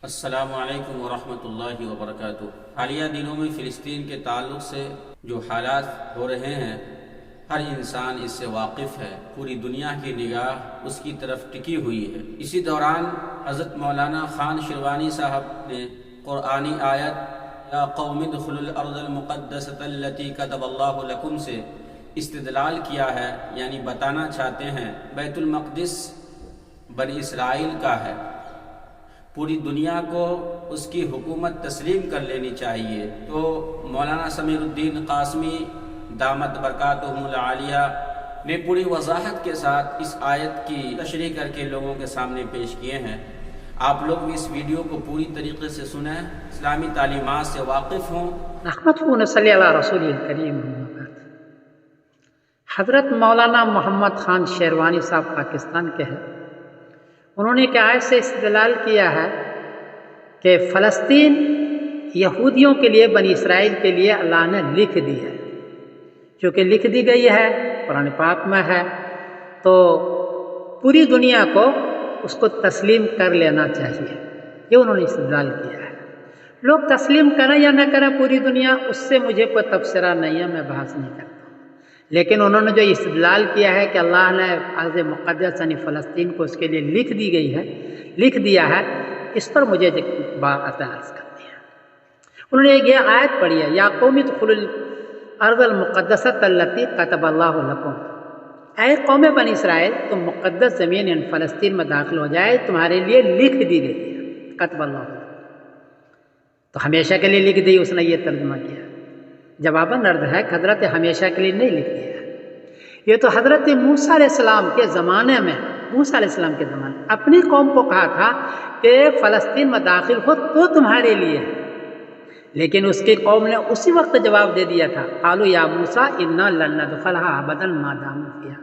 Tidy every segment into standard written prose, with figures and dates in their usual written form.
السلام علیکم ورحمۃ اللہ وبرکاتہ۔ حالیہ دنوں میں فلسطین کے تعلق سے جو حالات ہو رہے ہیں، ہر انسان اس سے واقف ہے، پوری دنیا کی نگاہ اس کی طرف ٹکی ہوئی ہے۔ اسی دوران حضرت مولانا خان شروانی صاحب نے قرآنی آیت یا قوم ادخلوا الارض المقدسۃ التی کتب اللہ لکم سے استدلال کیا ہے، یعنی بتانا چاہتے ہیں بیت المقدس بنی اسرائیل کا ہے، پوری دنیا کو اس کی حکومت تسلیم کر لینی چاہیے۔ تو مولانا سمیر الدین قاسمی دامت برکاتہم العالیہ نے پوری وضاحت کے ساتھ اس آیت کی تشریح کر کے لوگوں کے سامنے پیش کیے ہیں۔ آپ لوگ بھی اس ویڈیو کو پوری طریقے سے سنیں، اسلامی تعلیمات سے واقف ہوں۔ نحمدہ صلی اللہ رسول الکریم۔ حضرت مولانا محمد خان شیروانی صاحب پاکستان کے ہیں۔ انہوں نے ایک آیت سے استدلال کیا ہے کہ فلسطین یہودیوں کے لیے، بنی اسرائیل کے لیے اللہ نے لکھ دی ہے، چونکہ لکھ دی گئی ہے، قرآن پاک میں ہے، تو پوری دنیا کو اس کو تسلیم کر لینا چاہیے۔ یہ انہوں نے استدلال کیا ہے۔ لوگ تسلیم کریں یا نہ کریں پوری دنیا، اس سے مجھے کوئی تبصرہ نہیں ہے، میں بحث نہیں کرتا، لیکن انہوں نے جو استدلال کیا ہے کہ اللہ نے ارض مقدس یعنی فلسطین کو اس کے لیے لکھ دیا ہے، اس پر مجھے بات عرض کرنی ہے۔ انہوں نے یہ آیت پڑھی ہے، یا قوم ادخلوا الارض المقدسۃ التی کتب اللہ لکم، اے قوم بنی اسرائیل تم مقدس زمین یعنی فلسطین میں داخل ہو جائے، تمہارے لیے لکھ دی گئی ہے، کتب اللہ لکم، تو ہمیشہ کے لیے لکھ دی، اس نے یہ ترجمہ کیا۔ جواباً عرض ہے کہ حضرت ہمیشہ کے لیے نہیں لکھ دیا ہے، یہ تو حضرت موسیٰ علیہ السلام کے زمانے میں، موسیٰ علیہ السلام کے زمانے میں اپنی قوم کو کہا تھا کہ فلسطین میں داخل ہو تو تمہارے لیے ہے، لیکن اس کی قوم نے اسی وقت جواب دے دیا تھا، قالوا یا موسیٰ انا لن ندخلها ابدا ما داموا فیہا،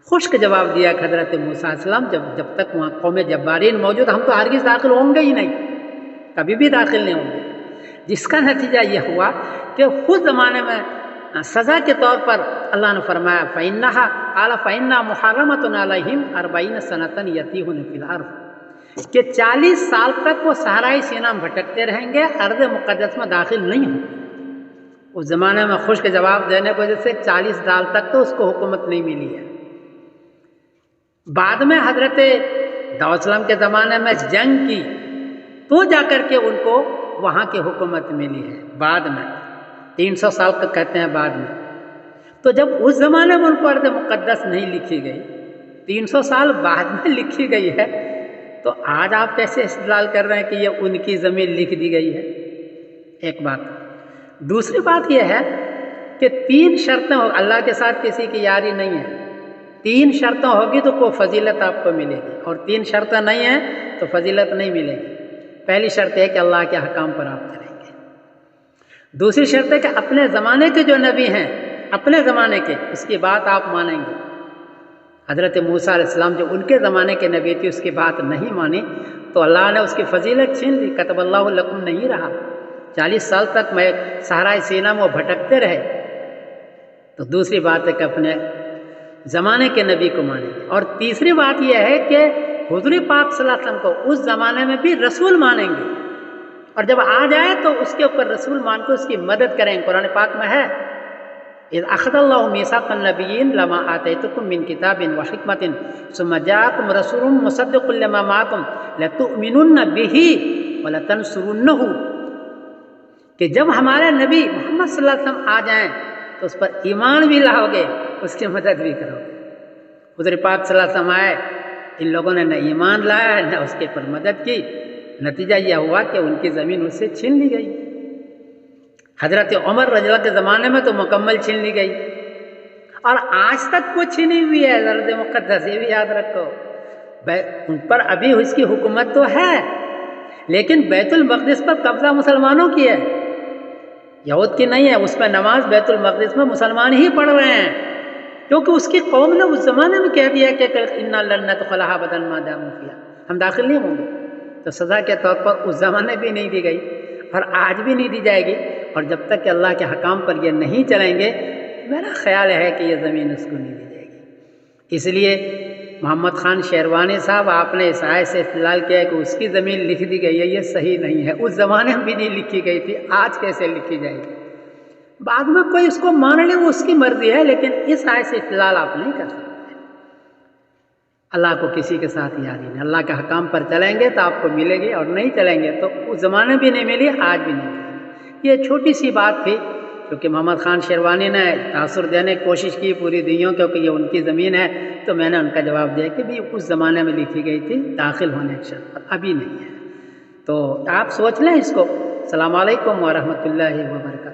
خشک جواب دیا کہ حضرت موسیٰ علیہ السلام جب تک وہاں قوم جبارین موجود ہم تو ہرگز داخل ہوں گے ہی نہیں، کبھی بھی داخل نہیں ہوں گے، جس کا نتیجہ یہ ہوا کہ خود زمانے میں سزا کے طور پر اللہ نے فرمایا فَإِنَّهَا قَالَ فَإِنَّا مُحَرَّمَةٌ عَلَيْهِمْ 40 سَنَةً يَتِيهُونَ فِي الْأَرْضِ، کہ 40 سال تک وہ صحرائی سینا میں بھٹکتے رہیں گے، ارض مقدس میں داخل نہیں ہوں گے۔ اس زمانے میں خشک جواب دینے کی وجہ سے 40 سال تک تو اس کو حکومت نہیں ملی ہے۔ بعد میں حضرت داؤد علیہ السلام کے زمانے میں جنگ کی تو جا کر کے ان کو وہاں کی حکومت ملی ہے، بعد میں 300 سال تک کہتے ہیں بعد میں۔ تو جب اس زمانے میں ان کو ارض مقدس نہیں لکھی گئی، 300 سال بعد میں لکھی گئی ہے، تو آج آپ کیسے استدلال کر رہے ہیں کہ یہ ان کی زمین لکھ دی گئی ہے؟ ایک بات۔ دوسری بات یہ ہے کہ 3 شرطیں اللہ کے ساتھ کسی کی یاری نہیں ہے، 3 شرطیں ہوگی تو کوئی فضیلت آپ کو ملے گی، اور 3 شرطیں نہیں ہیں تو فضیلت نہیں ملے گی۔ پہلی شرط ہے کہ اللہ کے حکام پر آپ چلیں گے، دوسری شرط ہے کہ اپنے زمانے کے جو نبی ہیں، اپنے زمانے کے، اس کی بات آپ مانیں گے۔ حضرت موسیٰ علیہ السلام جو ان کے زمانے کے نبی تھے، اس کی بات نہیں مانی تو اللہ نے اس کی فضیلت چھین لی، کتب اللہ لکم نہیں رہا، 40 سال تک میں صحرائی سینا میں وہ بھٹکتے رہے۔ تو دوسری بات ہے کہ اپنے زمانے کے نبی کو مانیں گے، اور تیسری بات یہ ہے کہ حضور پاک صلی اللہ علیہ وسلم کو اس زمانے میں بھی رسول مانیں گے، اور جب آ جائے تو اس کے اوپر رسول مان کو اس کی مدد کریں۔ قرآن پاک میں ہے اذ اخذ اللہ میثاق النبیین لما آتیتکم من کتاب وحکمۃ ثم جاءکم رسول مصدق لما معکم لتؤمنن بہ ولتنصرنہ، کہ جب ہمارے نبی محمد صلی اللہ علیہ وسلم آ جائیں تو اس پر ایمان بھی لاؤ گے، اس کی مدد بھی کرو گے۔ حضور پاک صلی اللہ علیہ وسلم آئے، ان لوگوں نے نہ ایمان لایا نہ اس کے پر مدد کی، نتیجہ یہ ہوا کہ ان کی زمین اس سے چھین لی گئی۔ حضرت عمر رضی اللہ کے زمانے میں تو مکمل چھین لی گئی، اور آج تک وہ چھینی ہوئی ہے ارض مقدس، یہ بھی یاد رکھو۔ ان پر ابھی اس کی حکومت تو ہے، لیکن بیت المقدس پر قبضہ مسلمانوں کی ہے، یہود کی نہیں ہے۔ اس میں نماز بیت المقدس میں مسلمان ہی پڑھ رہے ہیں، کیونکہ اس کی قوم نے اس زمانے میں کہہ دیا کہ انا لن ندخلها ابدا ما داموا فیہا، ہم داخل نہیں ہوں گے، تو سزا کے طور پر اس زمانے بھی نہیں دی گئی اور آج بھی نہیں دی جائے گی، اور جب تک کہ اللہ کے حکام پر یہ نہیں چلیں گے، میرا خیال ہے کہ یہ زمین اس کو نہیں دی جائے گی۔ اس لیے محمد خان شیروانی صاحب آپ نے اس آیت سے استدلال کیا ہے کہ اس کی زمین لکھ دی گئی ہے، یہ صحیح نہیں ہے، اس زمانے میں بھی نہیں لکھی گئی تھی، آج کیسے لکھی جائے گی؟ بعد میں کوئی اس کو مان لے وہ اس کی مرضی ہے، لیکن اس آیت سے استدلال آپ نہیں کر سکتے۔ اللہ کو کسی کے ساتھ یاری نہیں، اللہ کے حکام پر چلیں گے تو آپ کو ملے گی، اور نہیں چلیں گے تو اس زمانے بھی نہیں ملی، آج بھی نہیں ملے گی۔ یہ چھوٹی سی بات تھی کیونکہ محمد خان شیروانی نے تاثر دینے کی کوشش کی پوری دنیا کیونکہ یہ ان کی زمین ہے، تو میں نے ان کا جواب دیا کہ بھی اس زمانے میں لکھی گئی تھی داخل ہونے کے شرط پر، ابھی نہیں ہے۔ تو آپ سوچ لیں اس کو۔ السلام علیکم ورحمۃ اللہ وبرکاتہ۔